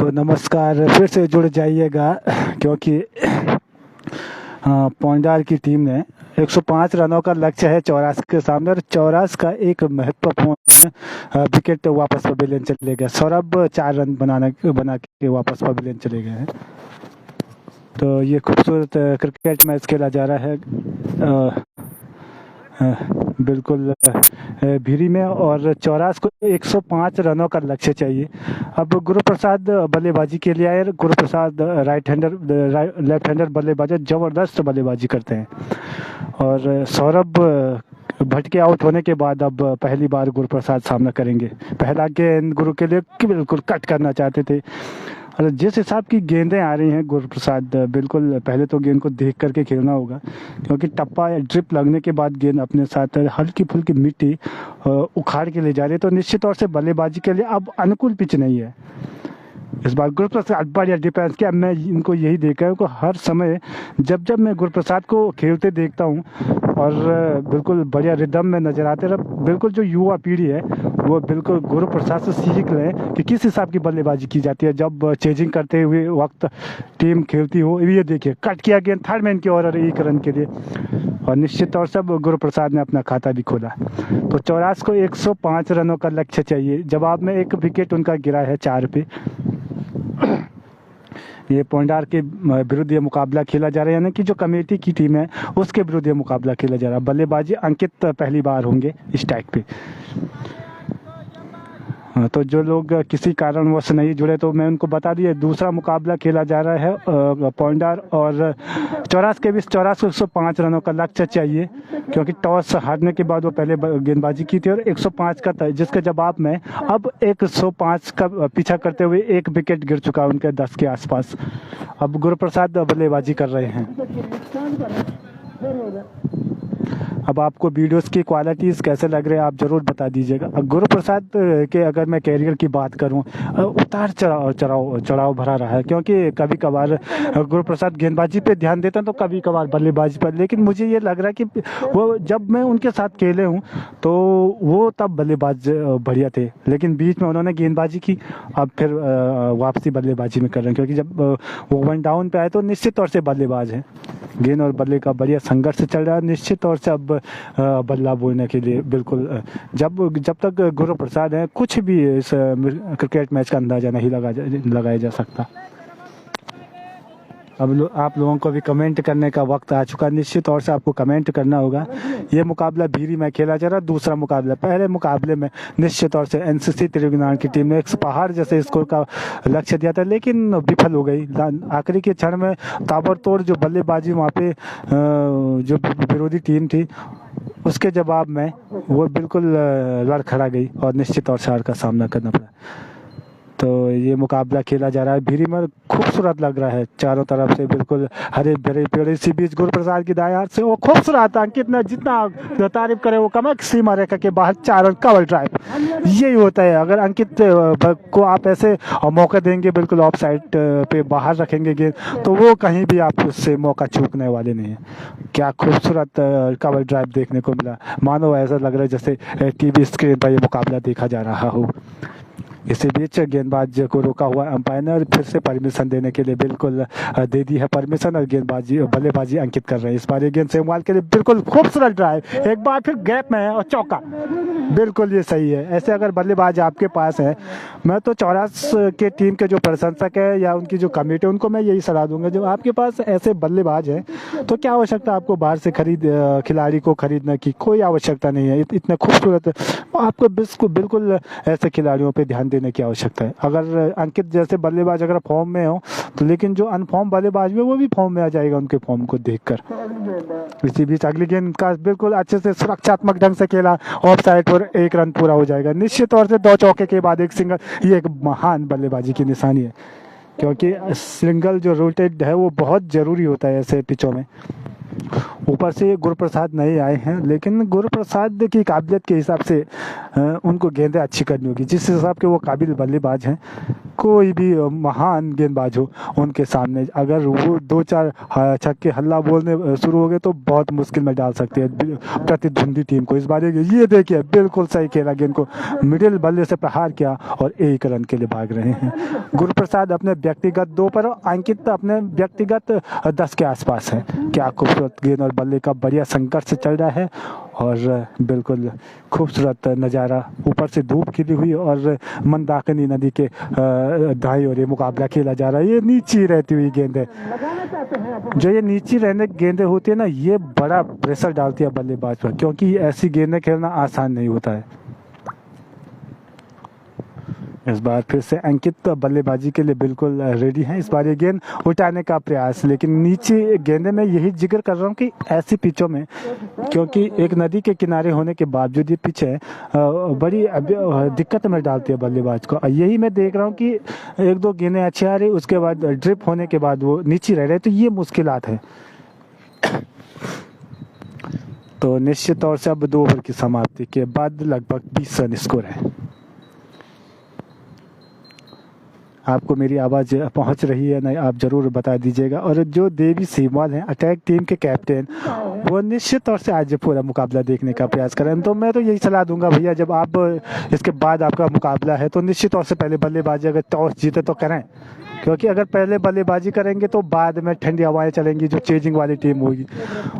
तो नमस्कार, फिर से जुड़ जाइएगा क्योंकि पौंडार की टीम ने 105 रनों का लक्ष्य है चौरास के सामने, और चौरास का एक महत्वपूर्ण विकेट वापस पवेलियन चले गए। सौरभ 4 रन बना के वापस पवेलियन चले गए हैं। तो ये खूबसूरत क्रिकेट मैच खेला जा रहा है बिल्कुल भीरी में, और चौरास को 105 रनों का लक्ष्य चाहिए। अब गुरुप्रसाद बल्लेबाजी के लिए आए। गुरुप्रसाद लेफ्ट हैंडर बल्लेबाज, जबरदस्त बल्लेबाजी करते हैं। और सौरभ भटके आउट होने के बाद अब पहली बार गुरुप्रसाद सामना करेंगे। पहला गेंद गुरु के लिए बिल्कुल कट करना चाहते थे, और जिस हिसाब की गेंदें आ रही हैं गुरुप्रसाद, बिल्कुल पहले तो गेंद को देख करके खेलना होगा, क्योंकि टप्पा या ड्रिप लगने के बाद गेंद अपने साथ हल्की फुल्की मिट्टी उखाड़ के ले जा रही है। तो निश्चित तौर से बल्लेबाजी के लिए अब अनुकूल पिच नहीं है। इस बार गुरुप्रसाद बढ़िया डिफेंस किया। मैं इनको यही देखा है कि हर समय जब मैं गुरुप्रसाद को खेलते देखता हूँ और बिल्कुल बढ़िया रिदम में नजर आते रहे। बिल्कुल जो युवा पीढ़ी है वो बिल्कुल गुरुप्रसाद से सीख लें कि किस हिसाब की बल्लेबाजी की जाती है जब चेजिंग करते हुए वक्त टीम खेलती हो। ये देखिए, कट किया गेंद थर्ड मैन की ओर और 1 रन के लिए, और निश्चित तौर से गुरुप्रसाद ने अपना खाता भी खोला। तो चौरास को 105 रनों का लक्ष्य चाहिए। जवाब में 1 विकेट उनका गिरा है 4 पे। ये पौंडार के विरुद्ध ये मुकाबला खेला जा रहा है, यानी कि जो कमेटी की टीम है उसके विरुद्ध ये मुकाबला खेला जा रहा है। बल्लेबाजी अंकित पहली बार होंगे इस टैग पे। तो जो लोग किसी कारणवश नहीं जुड़े तो मैं उनको बता दिए, दूसरा मुकाबला खेला जा रहा है पौंडार और चौरास के बीच। चौरास को 105 रनों का लक्ष्य चाहिए, क्योंकि टॉस हारने के बाद वो पहले गेंदबाजी की थी और 105 का था, जिसके जवाब में अब 105 का पीछा करते हुए 1 विकेट गिर चुका उनके 10 के आसपास। अब गुरुप्रसाद बल्लेबाजी कर रहे हैं। अब आपको वीडियोस की क्वालिटीज़ कैसे लग रहे हैं आप ज़रूर बता दीजिएगा। गुरुप्रसाद के अगर मैं कैरियर की बात करूं, उतार चढ़ाव भरा रहा है, क्योंकि कभी कभार गुरुप्रसाद गेंदबाजी पे ध्यान देते हैं तो कभी कभार बल्लेबाजी पर। लेकिन मुझे ये लग रहा है कि वो जब मैं उनके साथ खेले हूं तो वो तब बल्लेबाज बढ़िया थे, लेकिन बीच में उन्होंने गेंदबाजी की, अब फिर वापसी बल्लेबाजी में कर रहे हैं, क्योंकि जब वो 1 डाउन पे आए तो निश्चित तौर से बल्लेबाज हैं। गेंद और बल्ले का बढ़िया संघर्ष चल रहा है। निश्चित तौर से अब बल्ला बोलने के लिए बिल्कुल जब तक गुरुप्रसाद है कुछ भी इस क्रिकेट मैच का अंदाजा नहीं लगाया जा सकता। अब आप लोगों को भी कमेंट करने का वक्त आ चुका है। निश्चित तौर से आपको कमेंट करना होगा। ये मुकाबला भीरी में खेला जा रहा है, दूसरा मुकाबला। पहले मुकाबले में निश्चित तौर से एनसीसी त्रिवेंद्रम की टीम ने एक पहाड़ जैसे स्कोर का लक्ष्य दिया था, लेकिन विफल हो गई। आखिरी के क्षण में ताबड़तोड़ जो बल्लेबाजी वहाँ पे जो विरोधी टीम थी उसके जवाब में वो बिल्कुल लड़खड़ा गई और निश्चित तौर से हार का सामना करना पड़ा। तो ये मुकाबला खेला जा रहा है भीरी में। खूबसूरत लग रहा है, चारों तरफ से बिल्कुल हरे भरे पेड़। इसी बीच गुरुप्रसाद की दाएं हाथ से वो खूबसूरत, अंकित ने जितना तारीफ करे वो कम है। सीमा रेखा के बाहर 4 रन कवर ड्राइव, यही होता है। अगर अंकित को आप ऐसे मौका देंगे, बिल्कुल ऑफ साइड पे बाहर रखेंगे गेंद, तो वो कहीं भी आप उससे मौका चूकने वाले नहीं है। क्या खूबसूरत कवर ड्राइव देखने को मिला, मानो ऐसा लग रहा है जैसे टीवी स्क्रीन पर ये मुकाबला देखा जा रहा हो। इसी बीच गेंदबाज को रोका हुआ अंपायर ने फिर से परमिशन देने के लिए बिल्कुल दे दी है परमिशन, और बल्लेबाजी अंकित कर रहे हैं। इस बार ये गेंद सेमवाल के लिए बिल्कुल खूबसूरत ड्राइव, एक बार फिर गैप में है और चौका। बिल्कुल ये सही है। ऐसे अगर बल्लेबाज आपके पास है, मैं तो चौरास के टीम के जो प्रशंसक है या उनकी जो कमेटी, उनको मैं यही सलाह दूंगा, जब आपके पास ऐसे बल्लेबाज हैं तो क्या आवश्यकता आपको बाहर से खिलाड़ी को खरीदने की? कोई आवश्यकता नहीं है। इतने खूबसूरत आपको बिल्कुल ऐसे खिलाड़ियों पर ध्यान देने की आवश्यकता है। अगर अंकित जैसे बल्लेबाज अगर फॉर्म में हो तो, लेकिन जो अनफॉर्म बल्लेबाज में वो भी फॉर्म में आ जाएगा उनके फॉर्म को देखकर। इसी बीच अगली गेंद का बिल्कुल अच्छे से सुरक्षात्मक ढंग से खेला, ऑफ साइड पर 1 रन पूरा हो जाएगा। निश्चित तौर से 2 चौके के बाद 1 सिंगल, ये एक महान बल्लेबाजी की निशानी है, क्योंकि सिंगल जो रोटेट है वो बहुत जरूरी होता है ऐसे पिचों में। ऊपर से गुरुप्रसाद नहीं आए हैं, लेकिन गुरुप्रसाद की काबिलियत के हिसाब से उनको गेंदें अच्छी करनी होगी, जिस हिसाब के वो काबिल बल्लेबाज हैं। कोई भी महान गेंदबाज हो, उनके सामने अगर वो 2-4 छक्के हल्ला बोलने शुरू हो गए तो बहुत मुश्किल में डाल सकती है प्रतिद्वंदी टीम को। इस बार ये देखिए बिल्कुल सही खेला, गेंद को मिडिल बल्ले से प्रहार किया और 1 रन के लिए भाग रहे हैं। गुरुप्रसाद अपने व्यक्तिगत 2 पर, अंकित अपने व्यक्तिगत 10 के आसपास है। क्या खूबसूरत गेंद और बल्ले का बढ़िया संघर्ष चल रहा है और बिल्कुल खूबसूरत नज़ारा। ऊपर से धूप खिली हुई और मंदाकिनी नदी के दाईं ओर ये मुकाबला खेला जा रहा है। ये नीची रहती हुई गेंद है। जो ये नीची रहने गेंदें होती है ना, ये बड़ा प्रेशर डालती है बल्लेबाज पर, क्योंकि ऐसी गेंदें खेलना आसान नहीं होता है। इस बार फिर से अंकित बल्लेबाजी के लिए बिल्कुल रेडी हैं। इस बार ये गेंद उठाने का प्रयास, लेकिन नीचे गेंदे में यही जिक्र कर रहा हूँ कि ऐसी पिचों में, क्योंकि एक नदी के किनारे होने के बावजूद ये पिच है बड़ी दिक्कत में डालती है बल्लेबाज को। यही मैं देख रहा हूँ कि 1-2 गेंदें अच्छी आ रही, उसके बाद ड्रिप होने के बाद वो नीचे रह रहे, तो ये मुश्किलात है। तो निश्चित तौर से अब 2 ओवर की समाप्ति के बाद लगभग 20 रन स्कोर है। आपको मेरी आवाज़ पहुंच रही है नहीं, आप ज़रूर बता दीजिएगा। और जो देवी सेमवाल हैं अटैक टीम के कैप्टन, वो निश्चित तौर से आज पूरा मुकाबला देखने का प्रयास करें। तो मैं तो यही सलाह दूंगा भैया, जब आप इसके बाद आपका मुकाबला है तो निश्चित तौर से पहले बल्लेबाजी अगर टॉस जीते तो करें, क्योंकि अगर पहले बल्लेबाजी करेंगे तो बाद में ठंडी हवाएं चलेंगी, जो चेजिंग वाली टीम होगी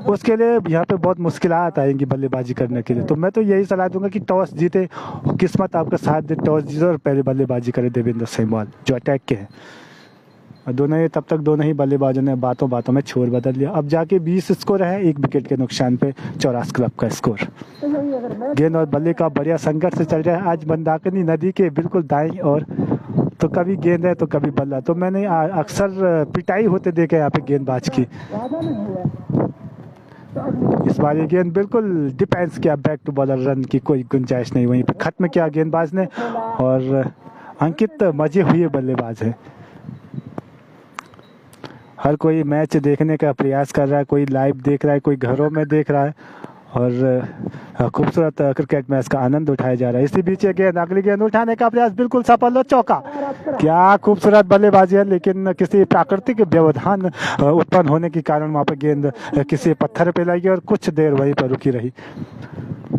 उसके लिए यहाँ पे बहुत मुश्किलात आएंगी बल्लेबाजी करने के लिए। तो मैं तो यही सलाह दूंगा कि टॉस जीते, किस्मत आपका साथ दे, टॉस जीते और पहले बल्लेबाजी करे देवेंद्र सेमवाल जो अटैक के हैं। और तब तक दोनों ही बल्लेबाजों ने बातों बातों में छोर बदल लिया। अब जाके 20 स्कोर है, 1 विकेट के नुकसान पे 84 क्लब का स्कोर। गेंद और बल्ले का बढ़िया संघर्ष चल रहा है आज मंदाकिनी नदी के बिल्कुल दाईं और, तो कभी गेंद है तो कभी बल्ला। तो मैंने अक्सर पिटाई होते देखे यहाँ पे गेंदबाज की। इस बार ये गेंद बिल्कुल डिफेंस किया, बैक टू बॉलर, रन की कोई गुंजाइश नहीं, वहीं पे खत्म किया गेंदबाज ने। और अंकित मजे हुए बल्लेबाज है। हर कोई मैच देखने का प्रयास कर रहा है, कोई लाइव देख रहा है, कोई घरों में देख रहा है और खूबसूरत क्रिकेट मैच का आनंद उठाया जा रहा है। इसी बीच गेंद, अगली गेंद उठाने का प्रयास बिल्कुल सफल हो, चौका। क्या खूबसूरत बल्लेबाजी है, लेकिन किसी प्राकृतिक व्यवधान उत्पन्न होने के कारण वहाँ पर गेंद किसी पत्थर पे लगी और कुछ देर वहीं पर रुकी रही।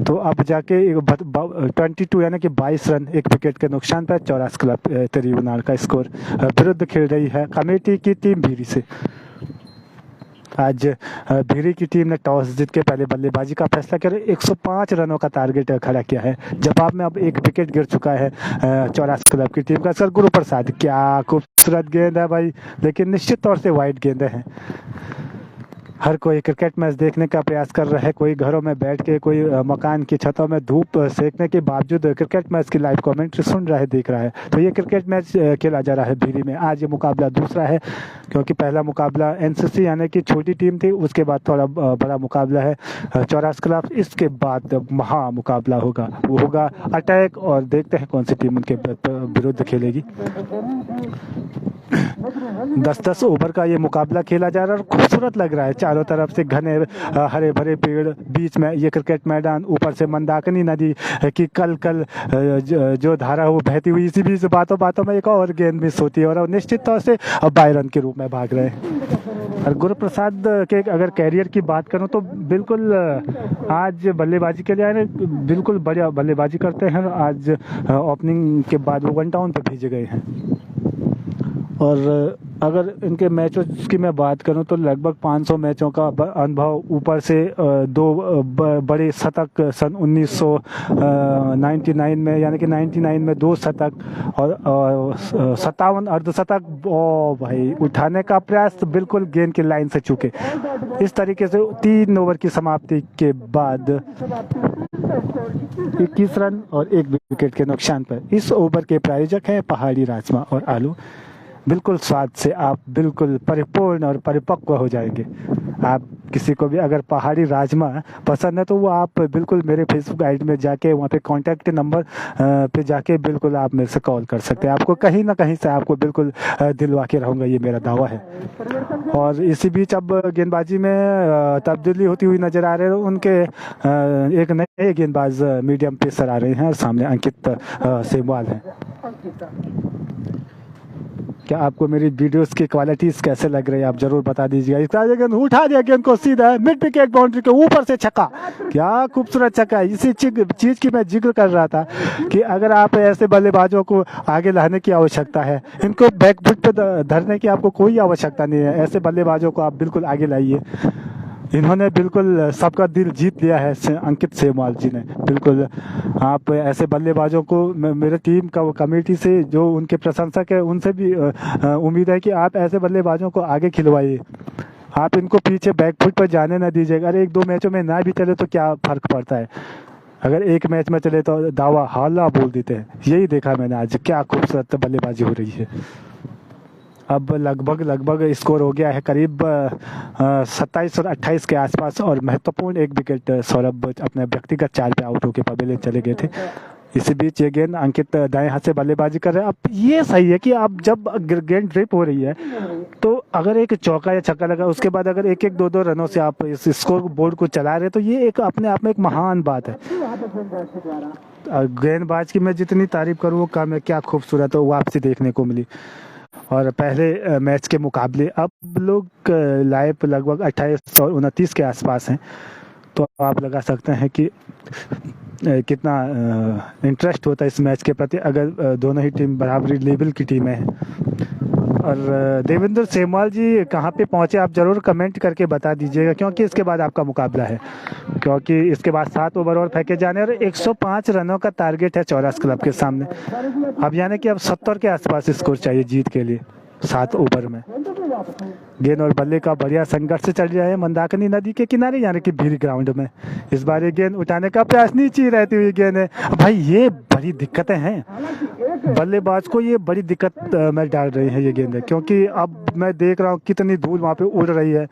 तो अब जाके 22 यानी कि 22 रन 1 विकेट के नुकसान पर 84 क्लब त्रियुनार का स्कोर विरुद्ध खेल रही है कमेटी की टीम भीरी से। आज भीरी की टीम ने टॉस जीत के पहले बल्लेबाजी का फैसला किया, 105 रनों का टारगेट खड़ा किया है। जवाब में अब 1 विकेट गिर चुका है 84 क्लब की टीम का। सर गुरुप्रसाद, क्या खूबसूरत गेंद है भाई, लेकिन निश्चित तौर से वाइड गेंद है। हर कोई क्रिकेट मैच देखने का प्रयास कर रहा है, कोई घरों में बैठ के, कोई मकान की छतों में धूप सेकने के बावजूद क्रिकेट मैच की लाइव कमेंट्री सुन रहा है, देख रहा है। तो ये क्रिकेट मैच खेला जा रहा है भीरी में। आज ये मुकाबला दूसरा है, क्योंकि पहला मुकाबला एनसीसी यानी कि छोटी टीम थी, उसके बाद थोड़ा बड़ा मुकाबला है 84 क्लब। इसके बाद महा मुकाबला होगा, वो होगा अटैक, और देखते हैं कौन सी टीम उनके विरुद्ध खेलेगी। 10-10 ओवर का ये मुकाबला खेला जा रहा है और खूबसूरत लग रहा है। चारों तरफ से घने हरे भरे पेड़, बीच में ये क्रिकेट मैदान, ऊपर से मंदाकिनी नदी की कल जो धारा वो बहती हुई। इसी बीच बातों बातों में एक और गेंद मिस होती है और निश्चित तौर से बाय रन के रूप में भाग रहे हैं। और गुरुप्रसाद के अगर कैरियर की बात करूं तो बिल्कुल आज बल्लेबाजी के लिए आए, बिल्कुल बढ़िया बल्लेबाजी करते हैं। आज ओपनिंग के बाद वो 1 डाउन पे भेजे गए हैं। और अगर इनके मैचों की मैं बात करूं तो लगभग 500 मैचों का अनुभव, ऊपर से 2 बड़े शतक सन 1999 में, यानी कि 99 में 2 शतक और 57 अर्धशतक। ओ भाई, उठाने का प्रयास बिल्कुल गेंद की लाइन से चूके। इस तरीके से 3 ओवर की समाप्ति के बाद 21 रन और 1 विकेट के नुकसान पर। इस ओवर के प्रायोजक हैं पहाड़ी राजमा और आलू। बिल्कुल स्वाद से आप बिल्कुल परिपूर्ण और परिपक्व हो जाएंगे। आप किसी को भी अगर पहाड़ी राजमा पसंद है तो वो आप बिल्कुल मेरे फेसबुक आईडी में जाके वहाँ पे कॉन्टैक्ट नंबर पे जाके बिल्कुल आप मेरे से कॉल कर सकते हैं। आपको कहीं ना कहीं से आपको बिल्कुल दिलवा के रहूँगा, ये मेरा दावा है। और इसी बीच अब गेंदबाजी में तब्दीली होती हुई नज़र आ रहे हैं। उनके एक नए गेंदबाज मीडियम पेसर आ रहे हैं और सामने अंकित सेमवाल हैं। कि आपको मेरी वीडियोस की क्वालिटीज कैसे लग रही है, आप जरूर बता दीजिएगा। इसका गेंद उठा दिया, गेंद को सीधा मिड विकेट बाउंड्री के ऊपर से छक्का, क्या खूबसूरत छक्का है। इसी चीज की मैं जिक्र कर रहा था कि अगर आप ऐसे बल्लेबाजों को आगे लाने की आवश्यकता है, इनको बैकफुट पे धरने की आपको कोई आवश्यकता नहीं है। ऐसे बल्लेबाजों को आप बिल्कुल आगे लाइए। इन्होंने बिल्कुल सबका दिल जीत लिया है, अंकित सेमवाल जी ने। बिल्कुल आप ऐसे बल्लेबाजों को, मेरे टीम का कमेटी से जो उनके प्रशंसक है उनसे भी उम्मीद है कि आप ऐसे बल्लेबाजों को आगे खिलवाइए। आप इनको पीछे बैकफुट पर जाने ना दीजिएगा। अरे 1-2 मैचों में ना भी चले तो क्या फर्क पड़ता है, अगर एक मैच में चले तो दावा हल्ला बोल देते हैं। यही देखा मैंने आज, क्या खूबसूरत बल्लेबाजी हो रही है। अब लगभग स्कोर हो गया है करीब 27 और 28 के आसपास, और महत्वपूर्ण एक विकेट सौरभ अपने व्यक्तिगत चाल पे आउट होकर पवेलियन चले गए थे। इसी बीच ये गेंद अंकित दाएं हाथ से बल्लेबाजी कर रहे हैं। अब ये सही है कि अब जब गेंद ड्रिप हो रही है तो अगर एक चौका या छक्का लगा, उसके बाद अगर 1-1, 2-2 रनों से आप इस स्कोर बोर्ड को चला रहे हैं, तो ये एक अपने आप में एक महान बात है। गेंदबाज की मैं जितनी तारीफ करूँ वो कम है, क्या खूबसूरत वापसी देखने को मिली। और पहले मैच के मुकाबले अब लोग लाइव लगभग 28 और 29 के आसपास हैं, तो आप लगा सकते हैं कि कितना इंटरेस्ट होता है इस मैच के प्रति अगर दोनों ही टीम बराबरी लेवल की टीमें हैं। और देवेंद्र सेमवाल जी कहाँ पे पहुँचे आप ज़रूर कमेंट करके बता दीजिएगा, क्योंकि इसके बाद आपका मुकाबला है, क्योंकि इसके बाद 7 ओवर और फेंके जाने और 105 रनों का टारगेट है चौरास क्लब के सामने। अब यानी कि अब 70 के आसपास स्कोर चाहिए जीत के लिए 7 ओवर में। गेंद और बल्ले का बढ़िया संघर्ष चल रहा है मंदाकिनी नदी के किनारे यानी कि भीरी ग्राउंड में। इस बार ये गेंद उठाने का प्रयास, नीचे रहती हुई गेंद है। भाई ये बड़ी दिक्कतें हैं, बल्लेबाज को ये बड़ी दिक्कत में डाल रही है ये गेंद, क्योंकि अब मैं देख रहा हूँ कितनी धूल वहाँ पे उड़ रही है।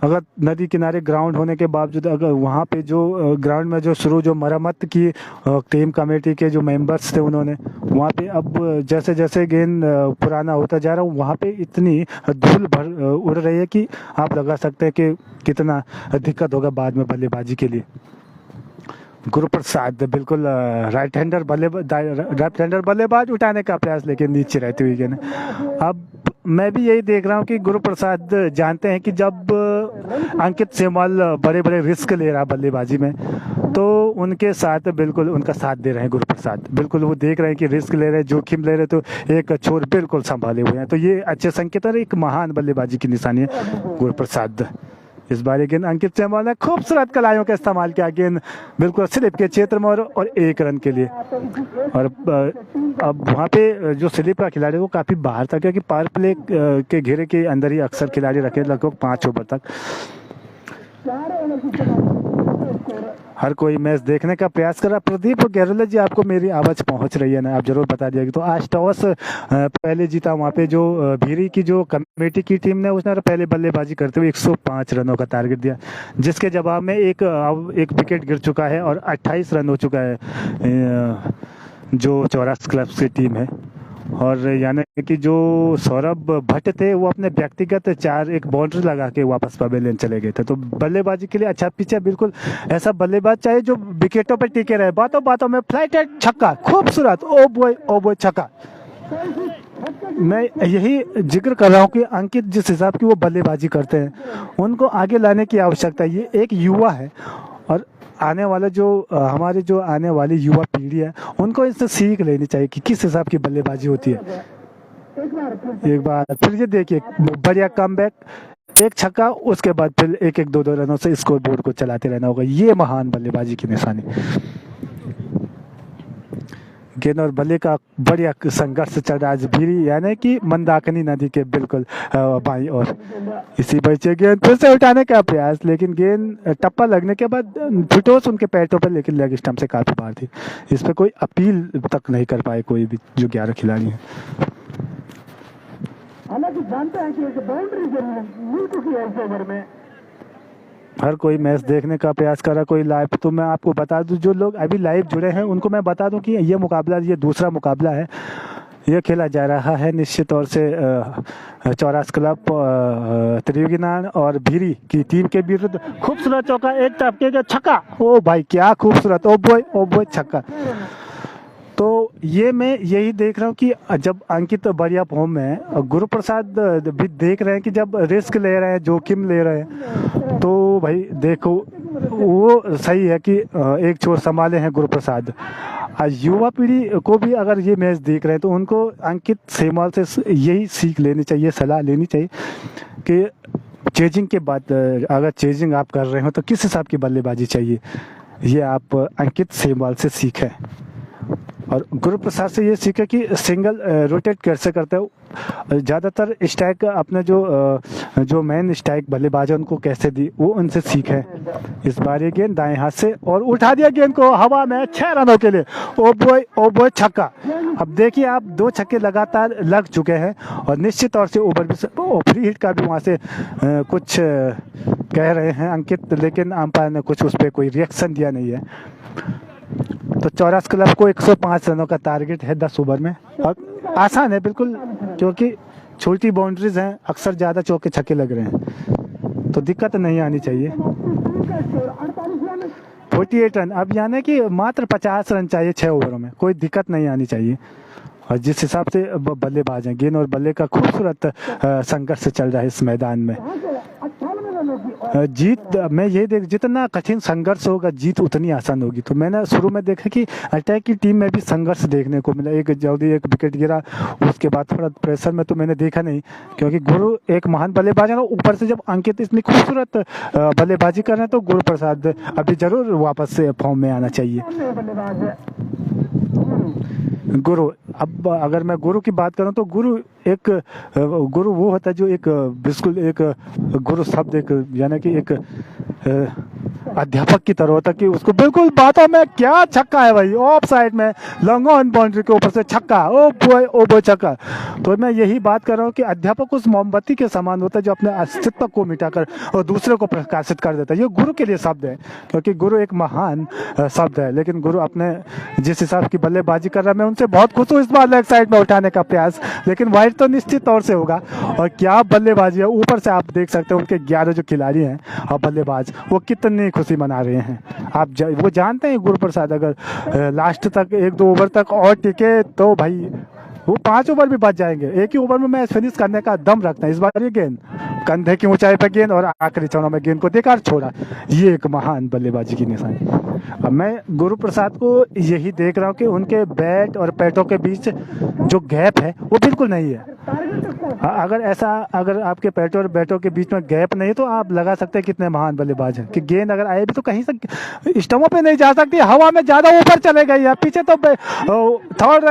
अगर नदी किनारे ग्राउंड होने के बावजूद अगर वहाँ पे जो ग्राउंड में जो मरम्मत की टीम कमेटी के जो मेंबर्स थे उन्होंने वहाँ पे, अब जैसे जैसे गेंद पुराना होता जा रहा है वहाँ पे इतनी धूल भर उड़ रही है कि आप लगा सकते हैं कि कितना दिक्कत होगा बाद में बल्लेबाजी के लिए। गुरुप्रसाद बिल्कुल राइट हैंडर बल्लेबाज उठाने का प्रयास, लेकिन नीचे रहती हुई गेंद। अब मैं भी यही देख रहा हूँ कि गुरुप्रसाद जानते हैं कि जब अंकित सेमवाल बड़े बड़े रिस्क ले रहा बल्लेबाजी में, तो उनके साथ बिल्कुल उनका साथ दे रहे हैं गुरुप्रसाद। बिल्कुल वो देख रहे हैं कि रिस्क ले रहे हैं, जोखिम ले रहे हैं, तो एक छोर बिल्कुल संभाले हुए हैं। तो ये अच्छे संकेत और एक महान बल्लेबाजी की निशानी है गुरुप्रसाद। इस बार गेंद अंकित सेमवाल ने खूबसूरत कलाइयों का इस्तेमाल किया, गेंद बिल्कुल स्लिप के क्षेत्र में और 1 रन के लिए। और अब वहाँ पे जो स्लिप का खिलाड़ी वो काफ़ी बाहर था, क्योंकि पावर प्ले के घेरे के अंदर ही अक्सर खिलाड़ी रखे लगभग 5 ओवर तक। हर कोई मैच देखने का प्रयास कर रहा। प्रदीप गहलोत जी आपको मेरी आवाज़ पहुंच रही है ना, आप जरूर बता दिएगा। तो आज टॉस पहले जीता वहाँ पे जो भीरी की जो कमेटी की टीम ने, उसने पहले बल्लेबाजी करते हुए 105 रनों का टारगेट दिया, जिसके जवाब में एक विकेट गिर चुका है और 28 रन हो चुका है जो चौरास क्लब की टीम है। और यानी कि जो सौरभ भट्ट थे वो अपने व्यक्तिगत 4 एक बाउंड्री लगा के वापस पवेलियन चले गए थे। तो बल्लेबाजी के लिए अच्छा पिच है, बिल्कुल ऐसा बल्लेबाज चाहिए जो विकेटों पर टिके रहे। बातों बातों में फ्लाइट छक्का, खूबसूरत ओ बॉय छक्का। मैं यही जिक्र कर रहा हूँ कि अंकित जिस हिसाब की वो बल्लेबाजी करते हैं उनको आगे लाने की आवश्यकता है। ये एक युवा है और आने वाला जो हमारे जो आने वाली युवा पीढ़ी है उनको इससे सीख लेनी चाहिए कि किस हिसाब की बल्लेबाजी होती है। एक बार फिर ये देखिए बढ़िया कमबैक, एक छक्का, उसके बाद फिर 1-1, 2-2 रनों से स्कोर बोर्ड को चलाते रहना होगा। ये महान बल्लेबाजी की निशानी। गेंद और बल्ले का बढ़िया संघर्ष चल रहा है आज भीरी यानी कि मंदाकिनी नदी के बिल्कुल बाईं ओर। इसी बच्चे गेंद फिर से उठाने का प्रयास, लेकिन गेंद टप्पा लगने के बाद फिटोस उनके पैटों पर, लेकिन लेग स्टंप से काफी बाहर थी। इस पर कोई अपील तक नहीं कर पाए कोई भी जो 11 खिलाड़ी हैं। हालांकि जानते हैं कि एक बाउंड्री मिल चुकी है इस ओवर में। हर कोई मैच देखने का प्रयास कर रहा, कोई लाइव। तो मैं आपको बता दूं, जो लोग अभी लाइव जुड़े हैं उनको मैं बता दूं कि ये मुकाबला, ये दूसरा मुकाबला है, ये खेला जा रहा है निश्चित तौर से चौरास क्लब त्रिवेगनान और भीरी की टीम के विरुद्ध। खूबसूरत चौका, एक टपके का छक्का, ओ भाई क्या खूबसूरत, ओ बॉय छक्का। तो ये मैं यही देख रहा हूँ कि जब अंकित बढ़िया फॉर्म में है और गुरु प्रसाद भी देख रहे हैं कि जब रिस्क ले रहे हैं, जोखिम ले रहे हैं, तो भाई देखो वो सही है कि एक छोर संभाले हैं गुरु प्रसाद। युवा पीढ़ी को भी अगर ये मैच देख रहे हैं तो उनको अंकित सेमवाल से यही सीख लेनी चाहिए, सलाह लेनी चाहिए कि चेजिंग के बाद अगर चेजिंग आप कर रहे हो तो किस हिसाब की बल्लेबाजी चाहिए, ये आप अंकित सेमवाल से सीखें। और गुरु प्रसाद से ये सीखे कि सिंगल रोटेट कैसे करते हो, ज़्यादातर स्ट्राइक अपने जो मेन स्ट्राइक बल्लेबाज है उनको कैसे दी, वो उनसे सीखे। इस बार ये गेंद दाएं हाथ से और उठा दिया गेंद को हवा में 6 रनों के लिए, ओ बॉय छक्का। अब देखिए आप 2 छक्के लगातार लग चुके हैं और निश्चित तौर से ओवर भी फ्री हिट का भी वहाँ से कुछ कह रहे हैं अंकित, लेकिन अंपायर ने कुछ उस पर कोई रिएक्शन दिया नहीं है। तो चौरास क्लब को 105 रनों का टारगेट है 10 ओवर में और आसान है बिल्कुल, क्योंकि छोटी बाउंड्रीज हैं, अक्सर ज़्यादा चौके छक्के लग रहे हैं तो दिक्कत नहीं आनी चाहिए। 48 रन, अब यानी कि मात्र 50 रन चाहिए 6 ओवरों में, कोई दिक्कत नहीं आनी चाहिए। और जिस हिसाब से बल्लेबाज हैं, गेंद और बल्ले का खूबसूरत संघर्ष चल रहा है इस मैदान में। जीत मैं ये देख, जितना कठिन संघर्ष होगा जीत उतनी आसान होगी। तो मैंने शुरू में देखा कि अटैक की टीम में भी संघर्ष देखने को मिला, एक जल्दी एक विकेट गिरा, उसके बाद थोड़ा प्रेशर में तो मैंने देखा नहीं, क्योंकि गुरु एक महान बल्लेबाज है। ऊपर से जब अंकित इतनी खूबसूरत बल्लेबाजी कर रहे हैं तो गुरु प्रसाद अभी जरूर वापस से फॉर्म में आना चाहिए। गुरु, अब अगर मैं गुरु की बात करूं तो गुरु वो होता है जो एक बिल्कुल एक गुरु शब्द एक यानी कि एक अध्यापक की तरह होता है कि उसको बिल्कुल बातों में क्या छक्का है भाई, ऑफ साइड में लॉन्ग ऑन बाउंड्री के ऊपर से छक्का, ओ बॉय छक्का। तो मैं यही बात कर रहा हूँ कि अध्यापक उस मोमबत्ती के समान होता है जो अपने अस्तित्व को मिटाकर और दूसरे को प्रकाशित कर देता है। ये गुरु के लिए शब्द है, क्योंकि गुरु एक महान शब्द है। लेकिन गुरु अपने जिस हिसाब की बल्लेबाजी कर रहा है, मैं उनसे बहुत खुश हूँ इस बार लेग साइड में उठाने का प्रयास, लेकिन वाइड तो निश्चित तौर से होगा। और क्या बल्लेबाजी है, ऊपर से आप देख सकते हैं उनके 11 जो खिलाड़ी हैं और बल्लेबाज वो कितनी खुशी मना रहे हैं। आप वो जानते हैं गुरु प्रसाद अगर लास्ट तक 1-2 ओवर तक और टिके तो भाई वो 5 ओवर भी बच जाएंगे, एक ही ओवर में मैच फिनिश करने का दम रखते हैं। इस बार ये गेंद कंधे की ऊंचाई पर गेंद और आखिरी क्षणों में गेंद को देकर छोड़ा, ये एक महान बल्लेबाजी की निशानी। अब मैं गुरु प्रसाद को यही देख रहा हूँ कि उनके बैट और पैटों के बीच जो गैप है वो बिल्कुल नहीं है। अगर आपके पैटों और बैटों के बीच में गैप नहीं है तो आप लगा सकते हैं कितने महान बल्लेबाज हैं कि गेंद अगर आए भी तो कहीं से स्टम्पों पे नहीं जा सकती, हवा में ज्यादा ऊपर चले गई है, पीछे तो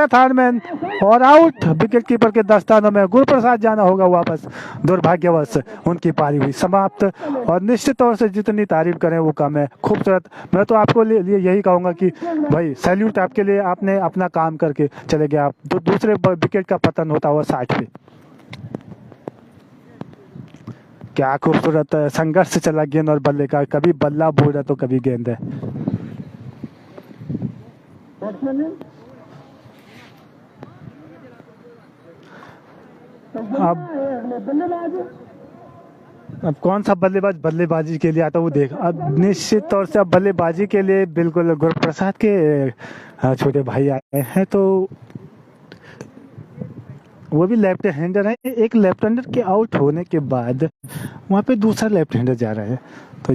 थर्ड मैन और आउट। विकेट कीपर के दस्तानों में गुरु प्रसाद जाना होगा वापस, दुर्भाग्यवश उनकी पारी हुई समाप्त। और निश्चित तौर से जितनी तारीफ करें वो कम है, खूबसूरत। मैं तो आपको लिए यही कहूंगा कि भाई सैल्यूट आपके लिए, आपने अपना काम करके चले गए। आप तो दूसरे विकेट का पतन होता हुआ 60 पे, क्या खूबसूरत संघर्ष चला गेंद और बल्ले का, कभी बल्ला बोल रहा तो कभी गेंद है। अब कौन सा बल्लेबाज बल्लेबाजी के लिए आता है वो देख। अब निश्चित तौर से अब बल्लेबाजी के लिए बिल्कुल गुरु प्रसाद के छोटे भाई आए हैं, तो वो भी लेफ्ट हैंडर है। एक लेफ्ट हैंडर के आउट होने के बाद वहाँ पे दूसरा लेफ्ट हैंडर जा रहा है, तो